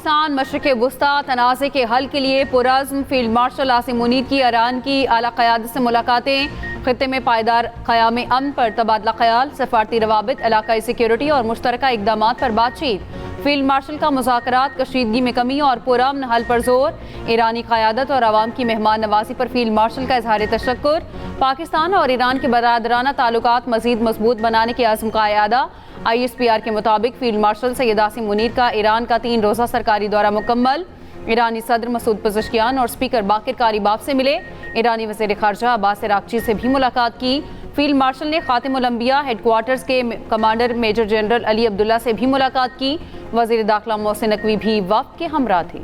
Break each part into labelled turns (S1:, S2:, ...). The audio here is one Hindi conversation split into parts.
S1: पाकिस्तान मशरिक़ वुस्ता तनाज़े के हल के लिए पुरज़्म फील्ड मार्शल आसिम मुनीर की ईरान की आला क़यादत से मुलाकातें। ख़ित्ते में पायदार क़याम अमन पर तबादला ख़याल, सफ़ारती रवाबित, इलाक़ाई सिक्योरिटी और मुश्तरका इक़दामात पर बातचीत। फील्ड मार्शल का मुज़ाकरात, कशीदगी में कमी और पुरअमन हल पर जोर। ईरानी क़यादत और अवाम की मेहमान नवाजी पर फील्ड मार्शल का इज़हार तशक्कुर। पाकिस्तान और ईरान के बरादराना ताल्लुकात मज़ीद मजबूत बनाने के आज़म का इयादा। ISPR के मुताबिक फील्ड मार्शल सैयद आसिम मुनीर का ईरान का 3 रोज़ा सरकारी दौरा मुकम्मल। ईरानी सदर मसूद पज़ेश्कियान और स्पीकर बाकिर कारीबाफ से मिले। ईरानी वज़ीर ख़ारजा अब्बास अराग़ची से भी मुलाकात की। फील्ड मार्शल ने ख़ातिमुल अंबिया हेडक्वार्टर्स के commander major general Ali Abdullah से भी मुलाकात की। वज़ीर दाखिला मोहसिन नकवी भी वफ़द के हमरा थे।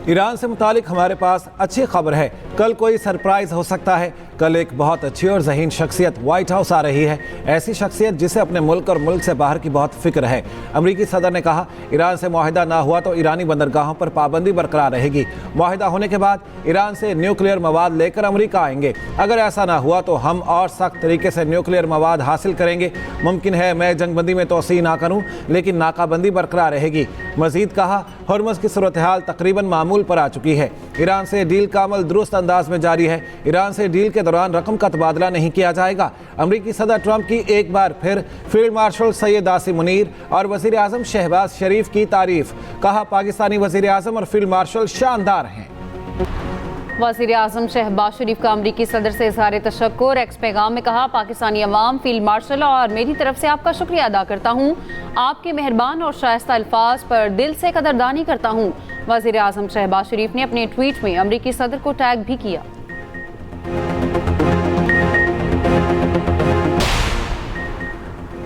S2: ईरान से मुतालिक हमारे पास अच्छी खबर है, कल कोई सरप्राइज हो सकता है। कल एक बहुत अच्छी और ज़हीन शख्सियत व्हाइट हाउस आ रही है, ऐसी शख्सियत जिसे अपने मुल्क और मुल्क से बाहर की बहुत फिक्र है। अमरीकी सदर ने कहा, ईरान से मुआहिदा ना हुआ तो ईरानी बंदरगाहों पर पाबंदी बरकरार रहेगी। मुआहिदा होने के बाद ईरान से न्यूक्लियर मवाद लेकर अमरीका आएंगे। अगर ऐसा ना हुआ तो हम और सख्त तरीके से न्यूक्लियर मवाद हासिल करेंगे। मुमकिन है मैं जंगबंदी में तोसी ना करूँ, लेकिन नाकाबंदी बरकरार रहेगी। मजीद कहा, हुर्मुज़ की सूरत हाल तकरीबन मामूल पर आ चुकी है। ईरान से डील का अमल दुरुस्त अंदाज में जारी है। ईरान से डील के दौरान रकम का तबादला नहीं किया जाएगा। अमरीकी सदर ट्रंप की एक बार फिर फील्ड मार्शल सैयद आसिम मुनीर और वज़ीर आज़म शहबाज शरीफ की तारीफ। कहा, पाकिस्तानी वज़ीर आज़म और फील्ड मार्शल शानदार हैं।
S1: वज़ीर आज़म शहबाज शरीफ का अमरीकी सदर से इज़हार तशक्कुर। एक्स पैगाम में कहा, पाकिस्तानी अवाम, फील्ड मार्शल और मेरी तरफ से आपका शुक्रिया अदा करता हूँ। आपके मेहरबान और शाइस्ता अल्फाज पर दिल से कदरदानी करता हूँ। वज़ीर आज़म शहबाज शरीफ ने अपने ट्वीट में अमरीकी सदर को टैग भी किया।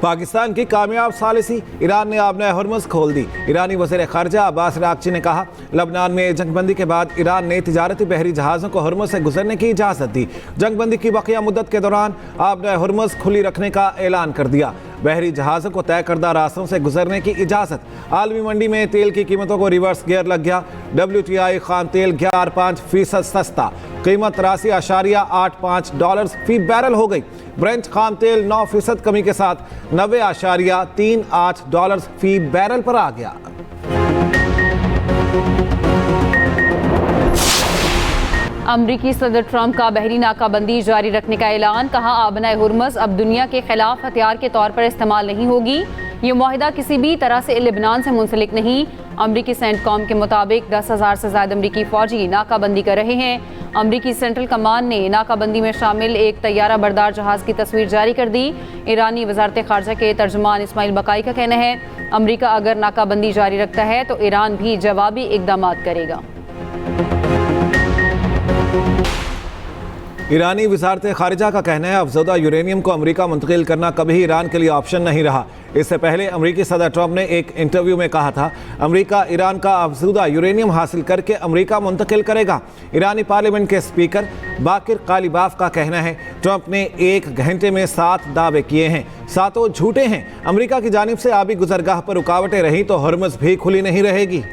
S2: पाकिस्तान की कामयाब सालिसी, ईरान ने आबना हुर्मुज़ खोल दी। ईरानी वज़ीर ख़ारजा अब्बास अराग़ची ने कहा, लबनान में जंगबंदी के बाद ईरान ने तिजारती बहरी जहाज़ों को हुर्मुज़ से गुजरने की इजाज़त दी। जंगबंदी की बकिया मुद्दत के दौरान आबना हुर्मुज़ खुली रखने का ऐलान कर दिया। बहरी जहाज़ों को तय करदा रास्तों से गुजरने की इजाज़त। आलमी मंडी में तेल की कीमतों को रिवर्स गियर लग गया। WTI खाम तेल 11.5% सस्ता, कीमत $83.85 फी बैरल हो गई। ब्रेंट खाम तेल 9% कमी के साथ $90.38 फी बैरल पर आ गया।
S1: अमरीकी सदर ट्रंप का बहरी नाकाबंदी जारी रखने का ऐलान। कहा, आबनाए हुर्मुज़ अब दुनिया के खिलाफ हथियार के तौर पर इस्तेमाल नहीं होगी। ये मुआहिदा किसी भी तरह से लेबनान से मुंसलिक नहीं। अमरीकी सेंटकॉम के मुताबिक 10,000 से ज़्यादा अमरीकी फ़ौजी नाकाबंदी कर रहे हैं। अमरीकी सेंट्रल कमान ने नाकाबंदी में शामिल एक तैयारा बरदार जहाज़ की तस्वीर जारी कर दी। ईरानी वज़ारत ख़ारजा के तर्जुमान इस्माइल बकाई का कहना है, अमरीका अगर नाकाबंदी जारी रखता है तो ईरान भी जवाबी इक़दामात करेगा।
S2: ईरानी वज़ारत ख़ारिजा का कहना है, अफज़ोदा यूरेनियम को अमरीका मुंतकिल करना कभी ईरान के लिए ऑप्शन नहीं रहा। इससे पहले अमरीकी सदर ट्रंप ने एक इंटरव्यू में कहा था, अमरीका ईरान का अफज़ोदा यूरेनियम हासिल करके अमरीका मुंतकिल करेगा। ईरानी पार्लियामेंट के स्पीकर बाकिर कालीबाफ का कहना है, ट्रंप ने 1 घंटे में 7 दावे किए हैं, 7 झूठे हैं। अमरीका की जानिब से आबी गुजरगाह पर रुकावटें रही तो हुर्मुज़ भी खुली नहीं रहेगी।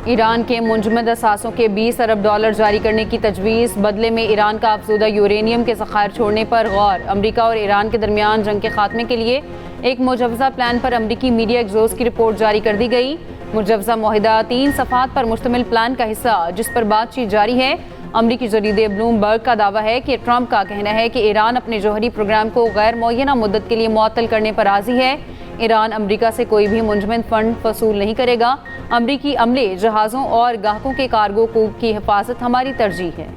S1: ईरान के मुंजमद असासों के $20 अरब जारी करने की तजवीज़। बदले में ईरान का अफज़ोदा यूरेनियम के ज़खायर छोड़ने पर गौर। अमरीका और ईरान के दरमियान जंग के खात्मे के लिए एक मुजवज़ा प्लान पर अमरीकी मीडिया एग्जोस की रिपोर्ट जारी कर दी गई। मुजवज़ा मुआहिदा 3 सफ़ात पर मुश्तमिल प्लान का हिस्सा, जिस पर बातचीत जारी है। अमरीकी जरीदे ब्लूमबर्ग का दावा है कि ट्रंप का कहना है कि ईरान अपने जौहरी प्रोग्राम को गैर मुअय्यना मुद्दत के लिए मुअत्तल करने पर राज़ी है। ईरान अमरीका से कोई भी मुंजमद फंड वसूल नहीं करेगा। अमरीकी अमले, जहाज़ों और ग्राहकों के कार्गो को की हिफाजत हमारी तरजीह है।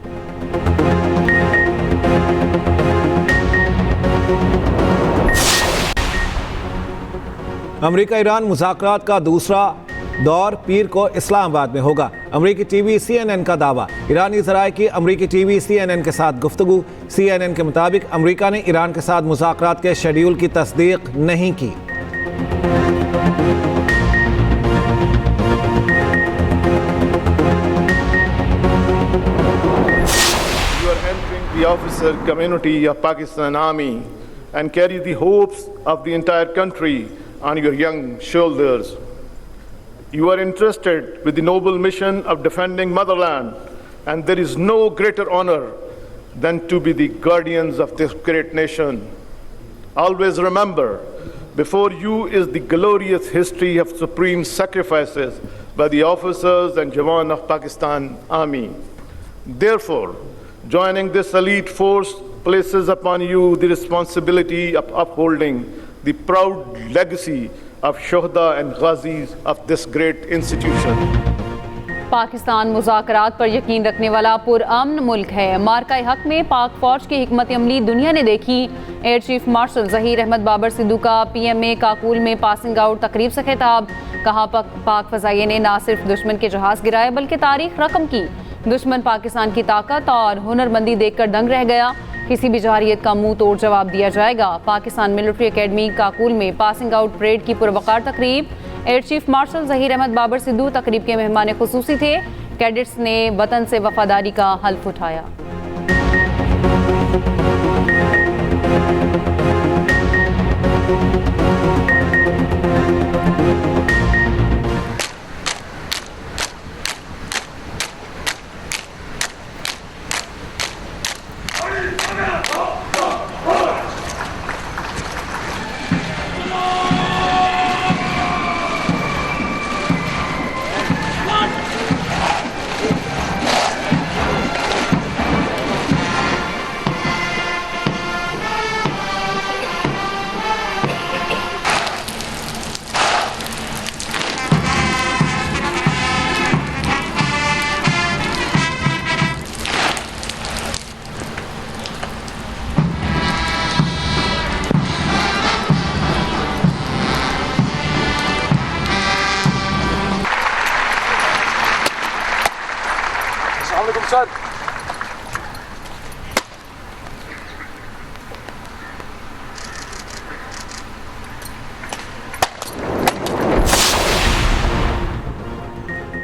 S2: अमरीका ईरान मुज़ाकरात का दूसरा दौर पीर को इस्लामाबाद में होगा। अमरीकी टीवी CNN का दावा। ईरानी ज़राए की अमरीकी टीवी CNN के साथ गुफ्तगू। CNN के मुताबिक अमरीका ने ईरान के साथ मुज़ाकरात के शेड्यूल की तस्दीक नहीं की।
S3: The officer community of Pakistan Army and carry the hopes of the entire country on your young shoulders. You are entrusted with the noble mission of defending motherland, and there is no greater honor than to be the guardians of this great nation. Always remember, before you is the glorious history of supreme sacrifices by the officers and Jawan of Pakistan Army. Therefore, joining this elite force places upon you the responsibility of upholding the proud legacy of Shuhada and Ghazis of this great institution.
S1: Pakistan मुज़ाकरात पर यकीन रखने वाला पुरअमन मुल्क है। मार्का हक में पाक फौज की हिकमत अमली दुनिया ने देखी। Air chief marshal Zaheer Ahmed Babar Sidhu का PMA काकुल में पासिंग आउट तकरीब से खिताब। कहा पाक फ़ज़ाइये ने न सिर्फ दुश्मन के जहाज़ गिराए बल्कि तारीख रकम की। दुश्मन पाकिस्तान की ताकत और हुनरमंदी देखकर दंग रह गया। किसी भी जवारियत का मुंह तोड़ जवाब दिया जाएगा। पाकिस्तान मिलिट्री एकेडमी काकुल में पासिंग आउट परेड की पुरवकार तकरीब। Air chief marshal Zaheer Ahmed Babar Sidhu तकरीब के मेहमान खुसूसी थे। कैडेट्स ने वतन से वफादारी का हल्फ उठाया।
S4: सर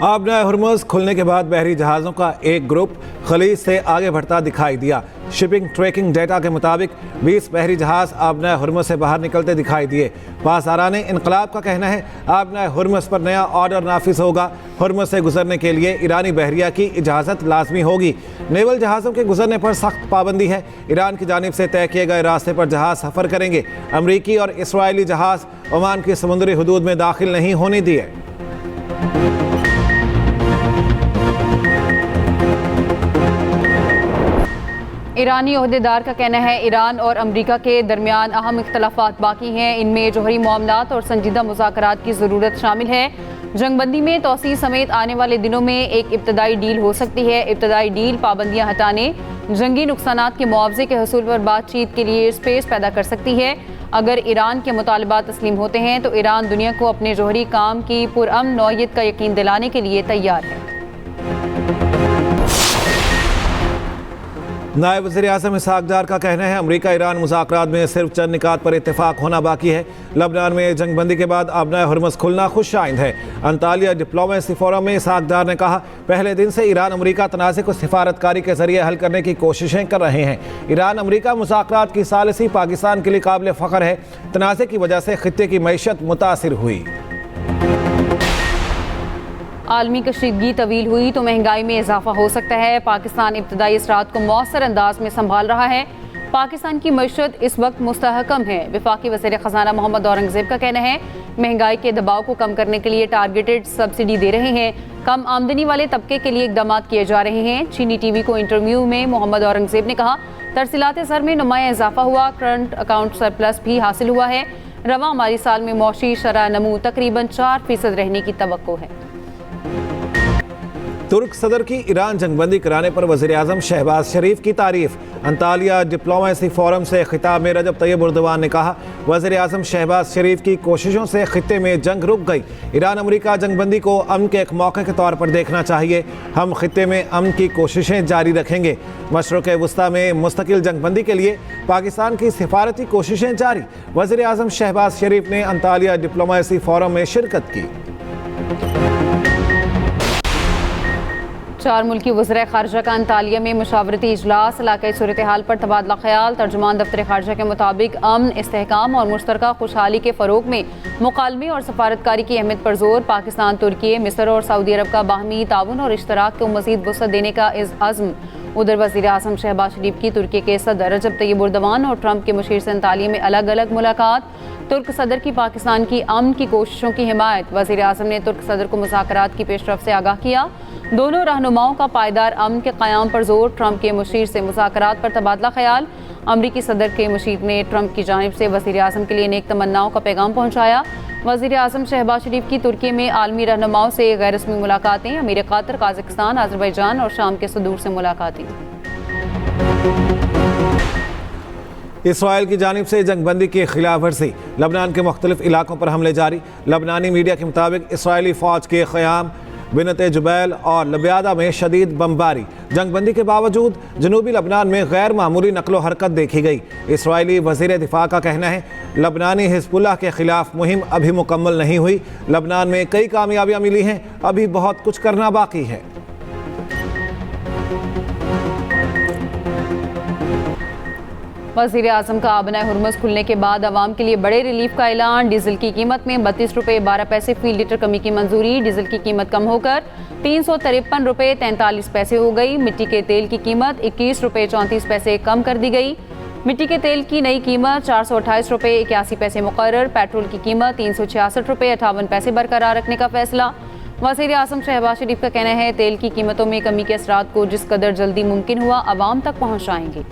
S2: आबना हुर्मुज़ खुलने के बाद बहरी जहाज़ों का एक ग्रुप खलीज से आगे बढ़ता दिखाई दिया। शिपिंग ट्रैकिंग डेटा के मुताबिक 20 बहरी जहाज़ आबना हुर्मुज़ से बाहर निकलते दिखाई दिए। पासदारान इनकलाब का कहना है आबना हुर्मुज़ पर नया ऑर्डर नाफिज होगा। हुर्मुज़ से गुजरने के लिए ईरानी बहरिया की इजाज़त लाजमी होगी। नेवल जहाज़ों के गुजरने पर सख्त पाबंदी है। ईरान की जानिब से तय किए गए रास्ते पर जहाज़ सफ़र करेंगे। अमरीकी और इसराइली जहाज़ ओमान की समुद्री हदूद में दाखिल नहीं होने दिए।
S1: ईरानी ओहदेदार का कहना है ईरान और अमरीका के दरमियान अहम इख्तलाफात बाकी हैं। इनमें जोहरी मामलात और संजीदा मुज़ाकरात की ज़रूरत शामिल है। जंगबंदी में तोसी समेत आने वाले दिनों में एक इब्तदाई डील हो सकती है। इब्तदाई डील पाबंदियाँ हटाने, जंगी नुकसानात के मुआवजे के हसूल पर बातचीत के लिए स्पेस पैदा कर सकती है। अगर ईरान के मुतालबात तस्लीम होते हैं तो ईरान दुनिया को अपने जोहरी काम की पुरअमन नौइयत का यकीन दिलाने के लिए तैयार है।
S2: नायब वज़ीर आज़म इसहाक डार का कहना है अमरीका ईरान मुज़ाकरात में सिर्फ चंद निकात पर इत्तेफाक होना बाकी है। लबनान में जंगबंदी के बाद आबना हुर्मुज़ खुलना खुश आइंद है। अंतालिया डिप्लोमेसी फोरम में इसहाक डार ने कहा पहले दिन से ईरान अमरीका तनाज़े को सिफारतकारी के जरिए हल करने की कोशिशें कर रहे हैं। ईरान अमरीका मुज़ाकरात की सालिसी पाकिस्तान के लिए काबिल फ़ख्र है। तनाज़े की वजह से खित्ते की मईशत मुतासिर हुई।
S1: आलमी कशीदगी तवील हुई तो महंगाई में इजाफा हो सकता है। पाकिस्तान इब्तदाई असरात को मौसर अंदाज में संभाल रहा है। पाकिस्तान की मईशत इस वक्त मुस्तहकम है। वफाकी वज़ीर ख़ज़ाना मोहम्मद औरंगज़ेब का कहना है महंगाई के दबाव को कम करने के लिए टारगेटेड सब्सिडी दे रहे हैं। कम आमदनी वाले तबके के लिए इक़दाम किए जा रहे हैं। चीनी TV को इंटरव्यू में मोहम्मद औरंगज़ेब ने कहा तरसीलात ज़र में नुमाया इजाफा हुआ, करंट अकाउंट सरप्लस भी हासिल हुआ है। रवा माली साल में मौशी शरह नमू तकरीबन 4% रहने की तवक्को है।
S2: तुर्क सदर की ईरान जंगबंदी कराने पर वज़ीर आज़म शहबाज शरीफ की तारीफ। अंतालिया डिप्लोमेसी फोरम से खिताब में रजब तैयब उर्दवान ने कहा वज़ीर आज़म शहबाज शरीफ की कोशिशों से खित्ते में जंग रुक गई। ईरान अमरीका जंगबंदी को अमन के एक मौके के तौर पर देखना चाहिए। हम खित्ते में अमन की कोशिशें जारी रखेंगे। मशरक़ वस्ता में मुस्तकिल जंगबंदी के लिए पाकिस्तान की सिफारती कोशिशें जारी। वज़ीर आज़म शहबाज शरीफ ने अंतालिया डिप्लोमेसी फोरम में शिरकत की।
S1: 4 मुल्की वज़ीर ख़ारजा का अंतालिया में मुशावरती इजलास। इलाक़ाई सूरत हाल पर तबादला ख्याल। तर्जुमान दफ्तर ख़ारजा के मुताबिक अमन, इस्तेहकाम और मुश्तरका खुशहाली के फ़रोग में मुकालमे और सफारतकारी की अहमियत पर जोर। पाकिस्तान, तुर्की, मिस्र और सऊदी अरब का बाहमी ताउन और इश्तराक को मज़ीद वसअत देने का अज़्म उधर वज़ीर आज़म शहबाज शरीफ की तुर्की के सदर रजब तैयब एर्दोगान और ट्रंप के मुशीर संताली में अलग अलग मुलाकात। तुर्क सदर की पाकिस्तान की अमन की कोशिशों की हिमायत। वज़ीर आज़म ने तुर्क सदर को मुज़ाकरात की पेशरफ से आगाह किया। दोनों रहनुमाओं का पायदार अमन के क़याम पर जोर। ट्रंप के मुशीर से मुज़ाकरात पर तबादला ख्याल। अमरीकी सदर के मुशीर ने ट्रंप की जानिब से वज़ीर आज़म के लिए नेक तमन्नाओं का पैगाम पहुँचाया। वज़ीर आज़म शहबाज शरीफ की तुर्की में आलमी रहनुमाओं से गैर रस्मी मुलाकातें। अमीर क़तर, काज़ाकिस्तान, अज़रबैजान और शाम के सदूर से मुलाकातें।
S2: इसराइल की जानिब से जंगबंदी की खिलाफ वर्जी। लबनान के मुख्तलिफ इलाकों पर हमले जारी। लबनानी मीडिया के मुताबिक इसराइली फ़ौज के क़याम, बिनत जुबैल और लब्यादा में शदीद बमबारी। जंगबंदी के बावजूद जनूबी लबनान में गैर मामूली नकलो हरकत देखी गई। इसराइली वज़ीर दिफा का कहना है लबनानी हिज़्बुल्लाह के खिलाफ मुहिम अभी मुकम्मल नहीं हुई। लबनान में कई कामयाबियाँ मिली हैं, अभी बहुत कुछ करना बाकी है।
S1: वज़ीर आज़म का आबना हुरमुज़ खुलने के बाद आवाम के लिए बड़े रिलीफ का ऐलान। डीजल की कीमत में 32 रुपये 12 पैसे फी लीटर कमी की मंजूरी। डीजल की कीमत कम होकर 353 रुपये 43 पैसे हो गई। मिट्टी के तेल की कीमत 21 रुपये 34 पैसे कम कर दी गई। मिट्टी के तेल की नई कीमत 428 रुपये 81 पैसे मुकर्रर। पेट्रोल की कीमत 366 रुपये 58 पैसे बरकरार रखने का फैसला। वज़ीर आज़म शहबाज शरीफ का कहना है तेल की कीमतों में कमी के असरात को जिस कदर जल्दी मुमकिन हुआ आवाम तक पहुँचाएंगे।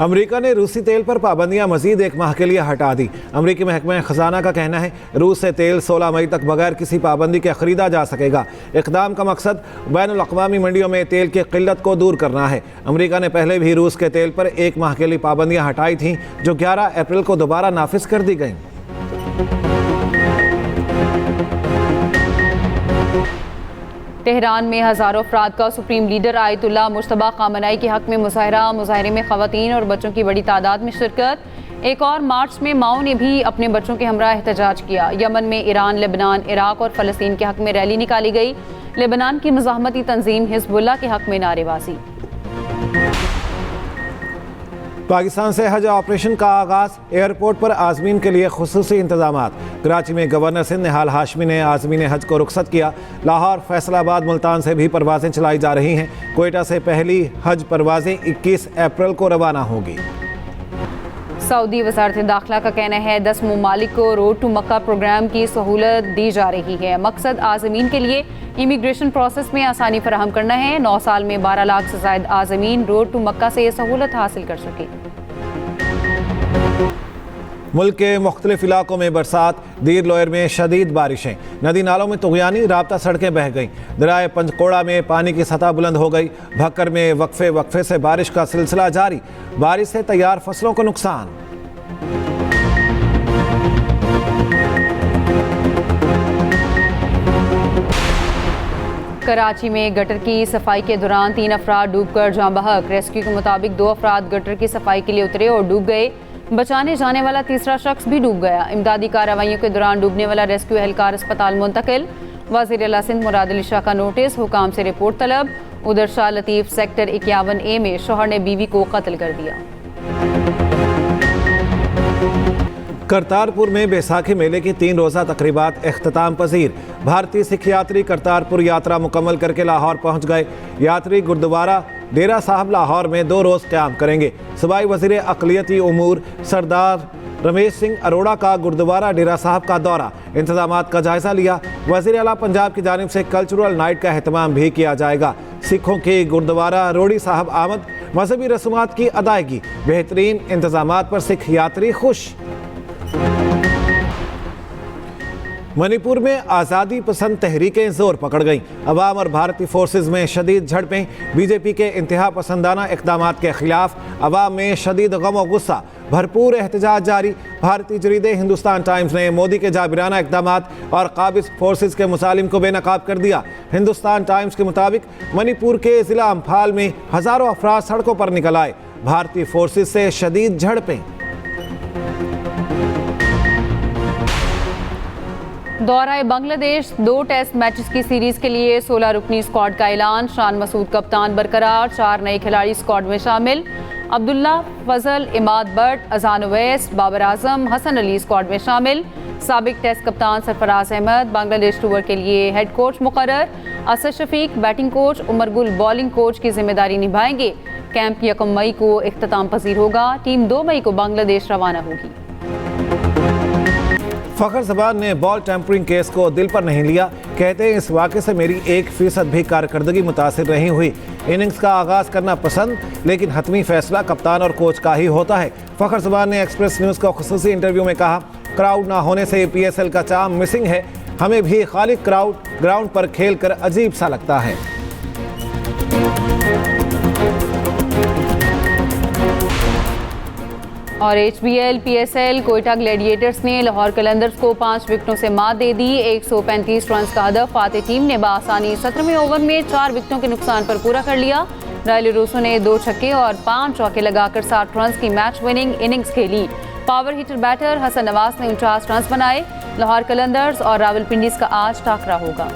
S2: अमेरिका ने रूसी तेल पर पाबंदियां मजीद एक माह के लिए हटा दी। अमेरिकी महकमा खजाना का कहना है रूस से तेल 16 मई तक बगैर किसी पाबंदी के खरीदा जा सकेगा। इक़दाम का मकसद बैनुल-अक़वामी मंडियों में तेल की किल्लत को दूर करना है। अमेरिका ने पहले भी रूस के तेल पर एक माह के लिए पाबंदियां हटाई थीं, जो 11 अप्रैल को दोबारा नाफिज कर दी गईं।
S1: तेहरान में हज़ारों अफराद का supreme leader Ayatollah Mojtaba Khamenei के हक़ में मुज़ाहरा। मुज़ाहरे में ख़वातीन और बच्चों की बड़ी तादाद में शिरकत। एक और मार्च में माओ ने भी अपने बच्चों के हमरा एहतजाज किया। यमन में ईरान, लेबनान, इराक और फ़लस्तीन के हक़ में रैली निकाली गई। लेबनान की मुज़ाहमती तंजीम हिज़्बुल्लाह के हक़ में नारेबाजी।
S2: पाकिस्तान से हज ऑपरेशन का आगाज़। एयरपोर्ट पर आज़मीन के लिए खुसूसी इंतजामात। कराची में गवर्नर सिंध निहाल हाशमी ने आज़मीन हज को रुखसत किया। लाहौर, फैसलाबाद, मुल्तान से भी परवाज़ें चलाई जा रही हैं। कोयटा से पहली हज परवाज़ें 21 अप्रैल को रवाना होगी।
S1: सऊदी वज़ारत दाखिला का कहना है 10 ममालिक को रोड टू मक्का प्रोग्राम की सहूलत दी जा रही है। मकसद आज़मीन के लिए इमिग्रेशन प्रोसेस में आसानी फराहम करना है। 9 साल में 12 लाख से ज़ायद आज़मीन रोड टू मक्का से ये सहूलत हासिल कर सके।
S2: मुल्क के मुख्तलिफ इलाकों में बरसात। दीर लोयर में शदीद बारिशें। नदी नालों में तुग़यानी, राब्ता सड़कें बह गईं। दरियाए पंचकोड़ा में पानी की सतह बुलंद हो गई। भक्कर में वक्फे से बारिश का सिलसिला जारी। बारिश से तैयार फसलों को नुकसान।
S1: कराची में गटर की सफाई के दौरान 3 अफराद डूबकर जाँ बहक। रेस्क्यू के मुताबिक 2 अफराद गटर की सफाई के लिए उतरे और डूब गए। बचाने जाने वाला तीसरा शख्स भी डूब गया। इमदादी कार्रवाइयों के दौरान डूबने वाला रेस्क्यू एहलकार अस्पताल मुंतकिल। वज़ीर आला सिंध मुराद अली शाह का नोटिस, हुकाम से रिपोर्ट तलब। उधर शाह लतीफ़ सेक्टर 51A में शौहर ने बीवी को कत्ल कर दिया।
S2: करतारपुर में बैसाखी मेले की 3 रोज़ा तकरीबात इख्तिताम पजीर। भारतीय सिख यात्री करतारपुर यात्रा मुकम्मल करके लाहौर पहुँच गए। यात्री गुरुद्वारा डेरा साहब लाहौर में 2 रोज़ क़याम करेंगे। सूबाई वज़ीर अक़लियती उमूर सरदार रमेश सिंह अरोड़ा का गुरुद्वारा डेरा साहब का दौरा, इंतजामात का जायज़ा लिया। वज़ीर आला पंजाब की जानिब से कल्चरल नाइट का अहतमाम भी किया जाएगा। सिखों के गुरुद्वारा रोड़ी साहब आमद, मजहबी रस्मात की अदायगी, बेहतरीन इंतजामात पर सिख यात्री खुश। मणिपुर में आज़ादी पसंद तहरीकें जोर पकड़ गईं। अवाम और भारतीय फोर्सेज में शदीद झड़पें। बीजेपी के इंतहा पसंदाना इक़दामात के खिलाफ अवाम में शदीद गम और गुस्सा। भरपूर एहतजाज जारी। भारतीय जरीदे हिंदुस्तान टाइम्स ने मोदी के जाबिराना इक़दामात और काबिज फोर्सेज के मुसालिम को बेनकाब कर दिया। हिंदुस्तान टाइम्स के मुताबिक मणिपुर के ज़िला अम्फाल में हज़ारों अफराद सड़कों पर निकल आए। भारतीय फोर्सेज से शदीद झड़पें।
S1: दौरा बांग्लादेश 2 टेस्ट मैचेस की सीरीज के लिए 16 रुकनी स्क्वाड का ऐलान। शान मसूद कप्तान बरकरार। 4 नए खिलाड़ी स्क्वाड में शामिल। अब्दुल्ला, फजल, इमाद बट, अजान ओवैस, बाबर आजम, हसन अली स्क्वाड में शामिल। साबिक टेस्ट कप्तान सरफराज अहमद बांग्लादेश टूर के लिए हेड कोच मुकर्रर। Asad Shafiq batting coach, Umar Gul bowling coach की जिम्मेदारी निभाएंगे। कैंप 1 मई को इख्तिताम पजीर होगा। टीम 2 मई को बांग्लादेश रवाना होगी।
S2: फखर जबान ने बॉल टेम्परिंग केस को दिल पर नहीं लिया। कहते हैं इस वाक़े से मेरी 1% भी कारकर्दगी मुतासिर नहीं हुई। इनिंग्स का आगाज़ करना पसंद, लेकिन हतमी फैसला कप्तान और कोच का ही होता है। फखर जबान ने एक्सप्रेस न्यूज़ को खुसूसी इंटरव्यू में कहा, क्राउड ना होने से PSL का चार्म मिसिंग है। हमें भी खाली क्राउड ग्राउंड पर खेल कर अजीब सा लगता है।
S1: और HBL PSL कोयटा ग्लैडिएटर्स ने लाहौर कलंदर्स को 5 विकेटों से मात दे दी। 135 रन का हदफ फाते टीम ने बासानी 17वें ओवर में 4 विकेटों के नुकसान पर पूरा कर लिया। रायली रूसो ने 2 छक्के और 5 चौके लगाकर 60 रन की मैच विनिंग इनिंग्स खेली। Power hitter batter Hasan Nawaz ने 49 रन बनाए। लाहौर कलंदर्स और रावलपिंडीज का आज टाकरा होगा।